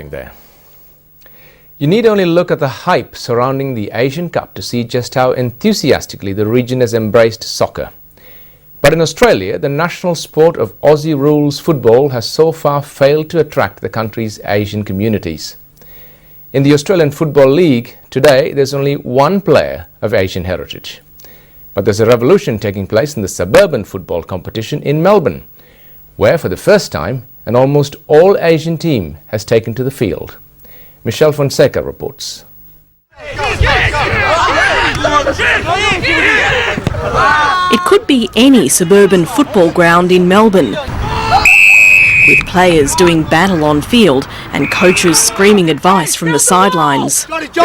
reporting there. You need only look at the hype surrounding the Asian Cup to see just how enthusiastically the region has embraced soccer. But in Australia, the national sport of Aussie rules football has so far failed to attract the country's Asian communities. In the Australian Football League, today there's only one player of Asian heritage. But there's a revolution taking place in the suburban football competition in Melbourne, where for the first time an almost all Asian team has taken to the field. Michelle Fonseca reports. It could be any suburban football ground in Melbourne, with players doing battle on field and coaches screaming advice from the sidelines. But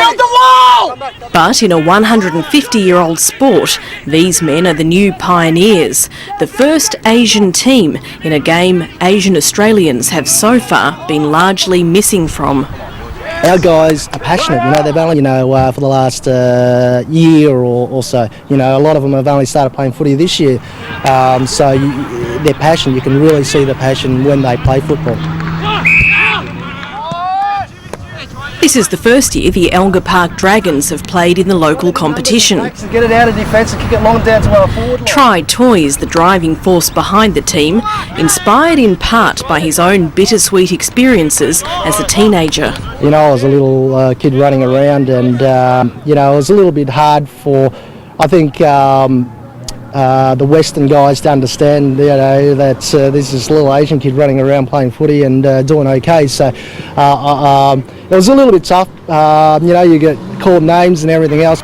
in a 150-year-old sport, these men are the new pioneers, the first Asian team in a game Asian Australians have so far been largely missing from. Our guys are passionate, they've only, for the last year or so, a lot of them have only started playing footy this year. So their passion, you can really see the passion when they play football. This is the first year the Elgar Park Dragons have played in the local competition. Get it out of defence and kick it long down to our forward line. Try Toy is the driving force behind the team, inspired in part by his own bittersweet experiences as a teenager. I was a little kid running around and, it was a little bit hard for, I think, the Western guys to understand, that there's this little Asian kid running around playing footy and doing okay. So it was a little bit tough. You get called names and everything else.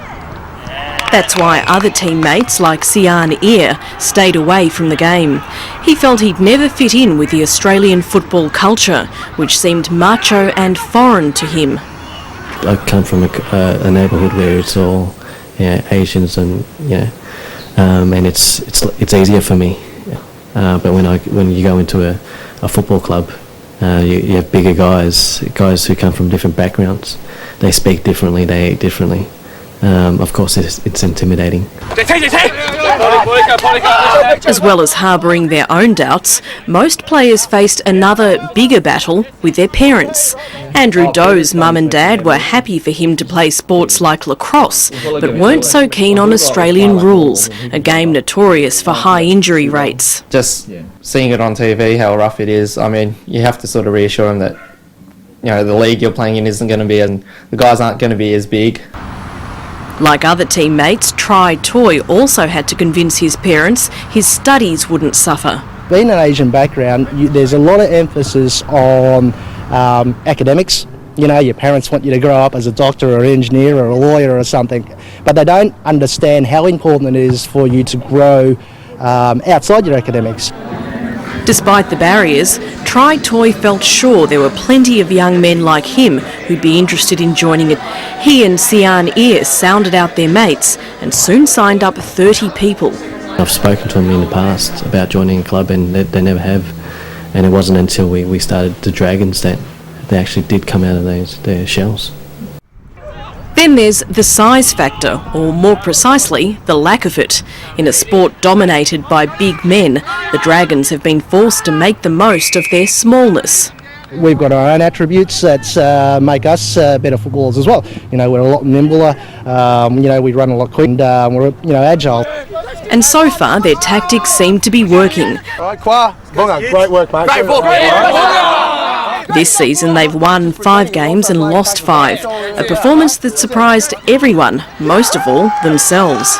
That's why other teammates like Sian Ear stayed away from the game. He felt he'd never fit in with the Australian football culture, which seemed macho and foreign to him. I come from a neighbourhood where it's all Asians and and it's easier for me. But when you go into a football club, you have bigger guys who come from different backgrounds. They speak differently, they eat differently. Of course, it's intimidating. As well as harbouring their own doubts, most players faced another bigger battle with their parents. Andrew Doe's mum and dad were happy for him to play sports like lacrosse, but weren't so keen on Australian rules, a game notorious for high injury rates. Just seeing it on TV, how rough it is, you have to sort of reassure them that, the league you're playing in isn't going to be, and the guys aren't going to be as big. Like other teammates, Try Toy also had to convince his parents his studies wouldn't suffer. Being an Asian background, there's a lot of emphasis on academics. Your parents want you to grow up as a doctor or an engineer or a lawyer or something, but they don't understand how important it is for you to grow outside your academics. Despite the barriers, Try Toy felt sure there were plenty of young men like him who'd be interested in joining it. He and Sian Ear sounded out their mates and soon signed up 30 people. I've spoken to them in the past about joining a club and they never have. And it wasn't until we started the Dragons that they actually did come out of their shells. Then there's the size factor, or more precisely, the lack of it. In a sport dominated by big men, the Dragons have been forced to make the most of their smallness. We've got our own attributes that make us better footballers as well. We're a lot nimbler, we run a lot quicker and we're agile. And so far their tactics seem to be working. Right, Kwa, great work, mate. Great ball. This season they've won 5 games and lost 5, a performance that surprised everyone, most of all themselves.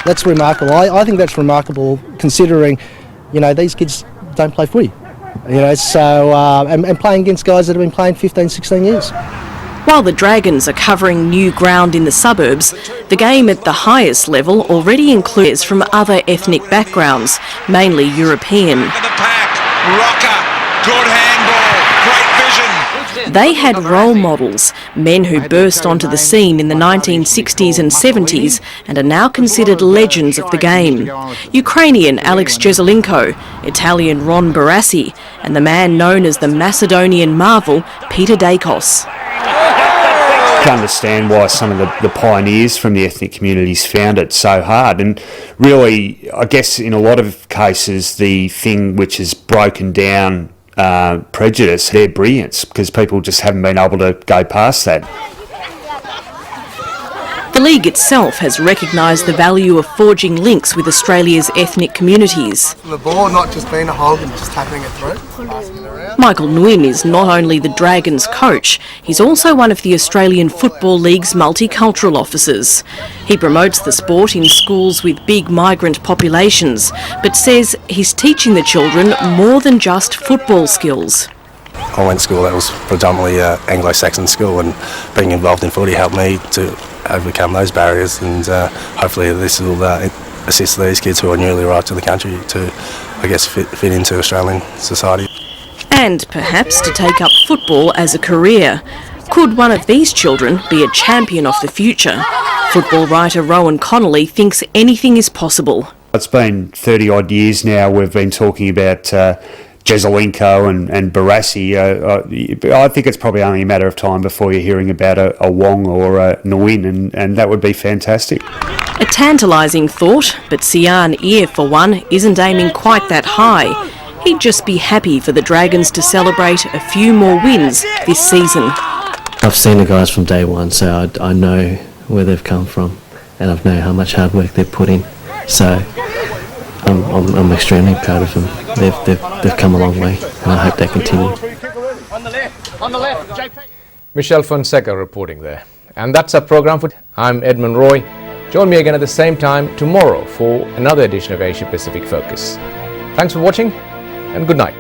That's remarkable. I think that's remarkable considering, these kids don't play footy. And playing against guys that have been playing 15, 16 years. While the Dragons are covering new ground in the suburbs, the game at the highest level already includes from other ethnic backgrounds, mainly European. Good handball, great vision. They had role models, men who burst onto the scene in the 1960s and 70s and are now considered legends of the game. Ukrainian Alex Jezelenko, Italian Ron Barassi, and the man known as the Macedonian marvel, Peter Dakos. To understand why some of the pioneers from the ethnic communities found it so hard, and really I guess in a lot of cases the thing which has broken down prejudice, their brilliance, because people just haven't been able to go past that. The league itself has recognised the value of forging links with Australia's ethnic communities. The ball not just being a hole and just tapping it through. Michael Nguyen is not only the Dragons' coach, he's also one of the Australian Football League's multicultural officers. He promotes the sport in schools with big migrant populations, but says he's teaching the children more than just football skills. I went to school that was predominantly an Anglo-Saxon school, and being involved in footy helped me to overcome those barriers, and hopefully this will assist these kids who are newly arrived to the country to, I guess, fit into Australian society. And perhaps to take up football as a career. Could one of these children be a champion of the future? Football writer Rowan Connolly thinks anything is possible. It's been 30 odd years now we've been talking about Jesaulenko and Barassi. I think it's probably only a matter of time before you're hearing about a Wong or a Nguyen, and that would be fantastic. A tantalising thought, but Sian Ear, for one, isn't aiming quite that high. He'd just be happy for the Dragons to celebrate a few more wins this season. I've seen the guys from day one, so I know where they've come from, and I know how much hard work they've put in. So I'm extremely proud of them. They've come a long way, and I hope they continue. Michelle Fonseca reporting there. And that's our programme for. I'm Edmund Roy. Join me again at the same time tomorrow for another edition of Asia Pacific Focus. Thanks for watching, and good night.